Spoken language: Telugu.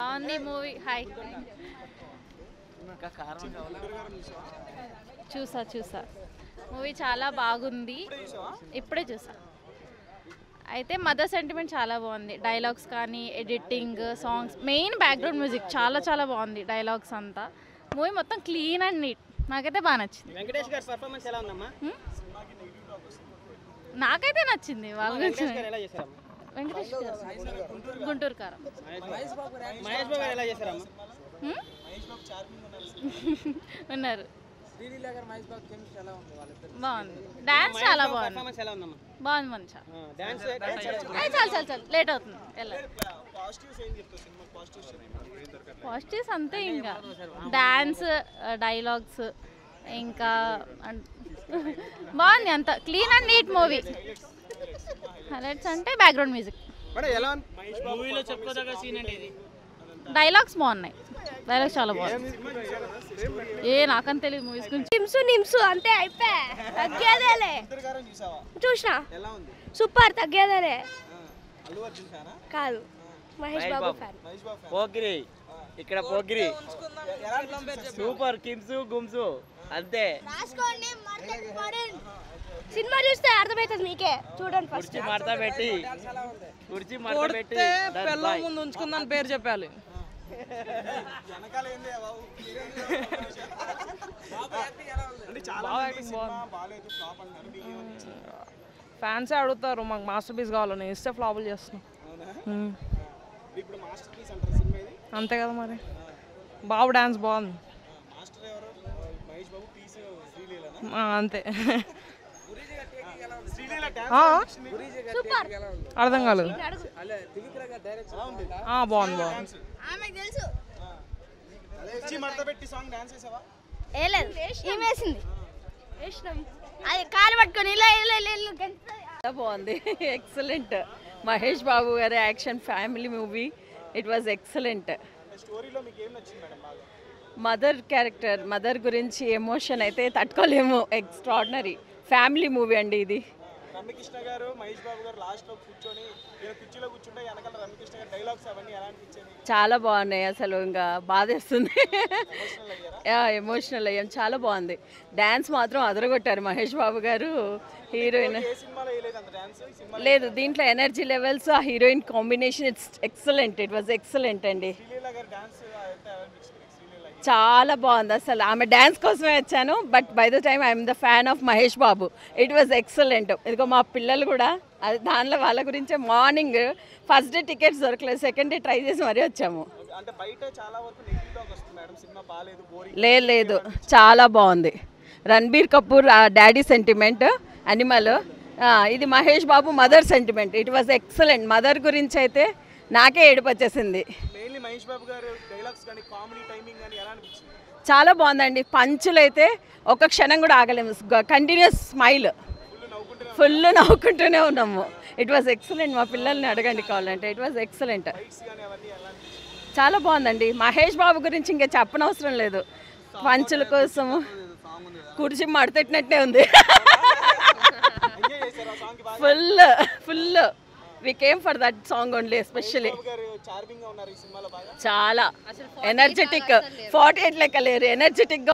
బాగుంది మూవీ. హాయ్ చూసా మూవీ చాలా బాగుంది. ఇప్పుడే చూసా. అయితే మదర్ సెంటిమెంట్ చాలా బాగుంది. డైలాగ్స్ కానీ editing, songs, main background music చాలా చాలా బాగుంది. డైలాగ్స్ అంతా మూవీ మొత్తం క్లీన్ అండ్ నీట్. నాకైతే బాగా నచ్చింది. వెంకటేష్ గారి పర్ఫార్మెన్స్ ఎలా ఉందమ్మా? నాకైతే నచ్చింది. వాళ్ళ గురించి వెంకటేష్ గారు ఎలా చేశారు? గుంటూరు కారం. మహేష్ బాబు గారు ఎలా చేశారమ్మా? ఉన్నారు. బాగుంది. డాన్స్ చాలా బాగుంది. బాగుంది మంచిగా. చాలు లేట్ అవుతుంది. పాజిటివ్స్ అంతే, ఇంకా డాన్స్, డైలాగ్స్, ఇంకా బాగుంది. అంత clean and neat movie. Highlights అంటే బ్యాక్గ్రౌండ్ మ్యూజిక్, డైలాగ్స్ బాగున్నాయి. డైలాగ్స్ చాలా బాగున్నాయి. నాకని తెలియదు మూవీస్ గురించి. నిమ్సు అంతే అయిపోయా. తగ్గేదేలే. చూసినా సూపర్. తగ్గేదేలే కాదు. మహేష్ బాబు ఫ్యాన్. పోకిరి ఇక్కడ పోకిరి సూపర్. కిమ్సు గుమ్సు అంతే. సినిమా చూస్తే అర్థమవుతుంది మీకే. చూడండి ఫస్ట్. కుర్చీ మడత పెట్టి పిల్లల ముందు ఉంచుకుందని పేరు చెప్పాలి. ఫ్యాన్స్ అడుగుతారు మాకు మాస్టర్ పీస్ కావాలని. ఇస్తే ఫ్లాపులు చేస్తున్నాం అంతే కదా మరి. బాబు డాన్స్ బాగుంది అంతే. అర్థం కాలేదు. బాగుంది. అది కాలు పట్టుకొని బాగుంది. ఎక్సలెంట్. మహేష్ బాబు గారి action family movie. It was excellent. Mother character, mother గురించి ఎమోషన్ అయితే తట్టుకోలేము. ఎక్స్ట్రాడినరీ ఫ్యామిలీ మూవీ అండి ఇది. రమ్యకృష్ణ గారు మహేష్ బాబు గారు లాస్ట్ లో కూర్చొని కుర్చీలో కూర్చుంటే వెనకాల రమ్యకృష్ణ గారు డైలాగ్స్ అవన్నీ ఎలా అనిపించాయి? చాలా బాగున్నాయి. అసలు ఇంకా బాధేస్తుంది. ఎమోషనల్ అయ్యాం. చాలా బాగుంది. డ్యాన్స్ మాత్రం అదరగొట్టారు మహేష్ బాబు గారు. హీరోయిన్ లేదు దీంట్లో. ఎనర్జీ లెవెల్స్, ఆ heroine combination it's excellent. It was excellent అండి. చాలా బాగుంది. అసలు ఆమె డ్యాన్స్ కోసమే వచ్చాను. But by the time I'm the fan of Mahesh Babu. It was excellent. ఇదిగో మా పిల్లలు కూడా అది దానిలో వాళ్ళ గురించే. మార్నింగ్ ఫస్ట్ డే టికెట్స్ దొరకలేదు, సెకండ్ డే ట్రై చేసి మరీ వచ్చాము. లేదు చాలా బాగుంది. Ranbir Kapoor daddy sentiment, Animal. ఇది Mahesh Babu mother sentiment. It was excellent. Mother గురించి అయితే నాకే ఏడుపు వచ్చేసింది. చాలా బాగుందండి. పంచులు అయితే ఒక క్షణం కూడా ఆగలేము. కంటిన్యూస్ స్మైల్, ఫుల్ నవ్వుకుంటూనే ఉన్నాము. It was excellent. మా పిల్లల్ని అడగండి కావాలంటే. It was excellent. చాలా బాగుందండి. మహేష్ బాబు గురించి ఇంకా చెప్పనవసరం లేదు. పంచుల కోసము కుర్చీ మడతెట్టినట్టే ఉంది. Full we came for that song only especially. చాలా ఎనర్జెటిక్. 48 లెక్క లేరు, ఎనర్జెటిక్.